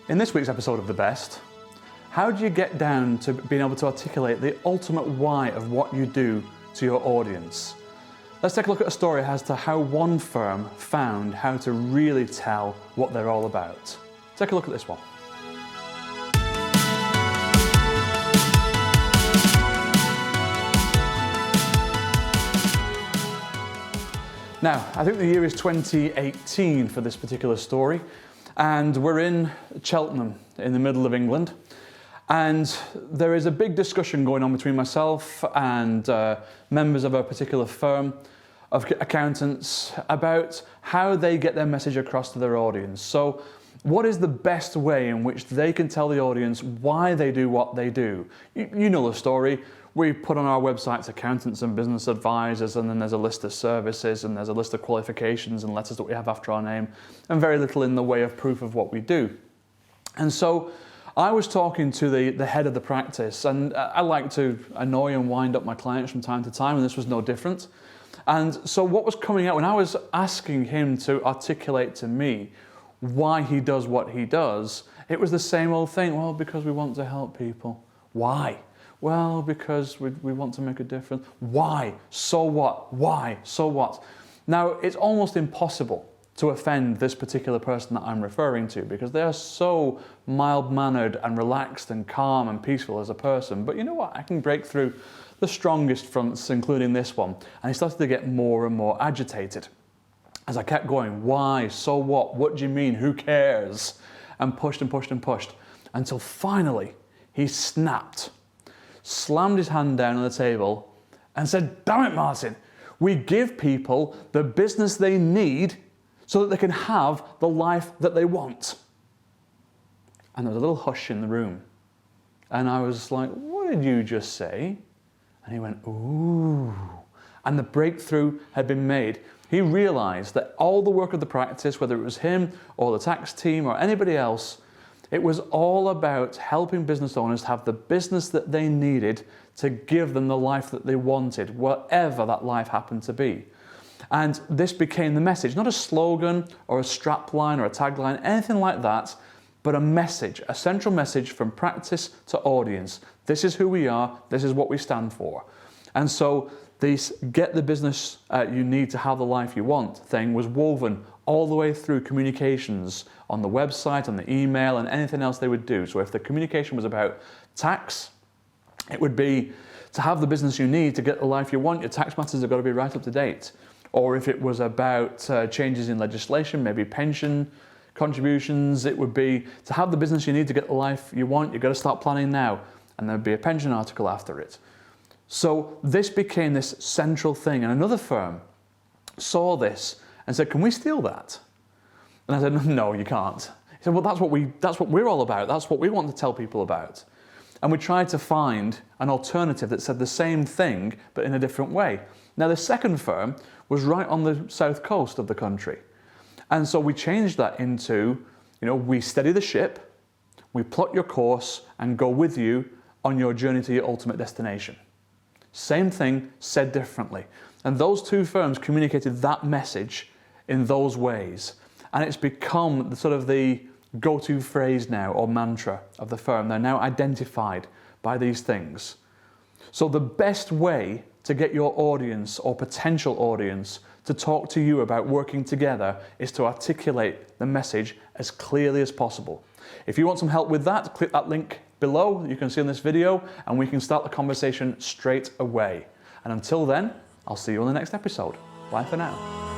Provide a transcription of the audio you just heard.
In this week's episode of The Best, how do you get down to being able to articulate the ultimate why of what you do to your audience? Let's take a look at a story as to how one firm found how to really tell what they're all about. Take a look at this one. Now, I think the year is 2018 for this particular story, and we're in Cheltenham in the middle of England, and there is a big discussion going on between myself and members of a particular firm of accountants about how they get their message across to their audience. So what is the best way in which they can tell the audience why they do what they do? You know the story. We put on our websites accountants and business advisors, and then there's a list of services, and there's a list of qualifications and letters that we have after our name, and very little in the way of proof of what we do. And so I was talking to the head of the practice, and I like to annoy and wind up my clients from time to time, and this was no different. And so what was coming out when I was asking him to articulate to me why he does what he does, it was the same old thing. Well, because we want to help people. Why? Well, because we want to make a difference. Why? So what? Why? So what? Now, it's almost impossible to offend this particular person that I'm referring to because they are so mild-mannered and relaxed and calm and peaceful as a person. But you know what? I can break through the strongest fronts, including this one. And he started to get more and more agitated as I kept going. Why? So what? What do you mean? Who cares? And pushed and pushed and pushed until finally he snapped, slammed his hand down on the table and said, "Damn it, Martin, we give people the business they need so that they can have the life that they want." And there was a little hush in the room. And I was like, "What did you just say?" And he went, "Ooh." And the breakthrough had been made. He realized that all the work of the practice, whether it was him or the tax team or anybody else, it was all about helping business owners have the business that they needed to give them the life that they wanted, whatever that life happened to be. And this became the message, not a slogan or a strapline or a tagline, anything like that, but a message, a central message from practice to audience. This is who we are, this is what we stand for. And so this get the business you need to have the life you want thing was woven all the way through communications on the website, on the email, and anything else they would do. So if the communication was about tax, it would be to have the business you need to get the life you want, your tax matters have got to be right up to date. Or if it was about changes in legislation, maybe pension contributions, it would be to have the business you need to get the life you want, you've got to start planning now. And there'd be a pension article after it. So this became this central thing. And another firm saw this and said, "Can we steal that?" And I said, "No, you can't." He said, "Well, that's what we're all about. That's what we want to tell people about." And we tried to find an alternative that said the same thing, but in a different way. Now, the second firm was right on the south coast of the country. And so we changed that into, we steady the ship, we plot your course and go with you on your journey to your ultimate destination. Same thing, said differently. And those two firms communicated that message in those ways. And it's become the go-to phrase now, or mantra of the firm. They're now identified by these things. So the best way to get your audience or potential audience to talk to you about working together is to articulate the message as clearly as possible. If you want some help with that, click that link below you can see in this video and we can start the conversation straight away. And until then, I'll see you on the next episode. Bye for now.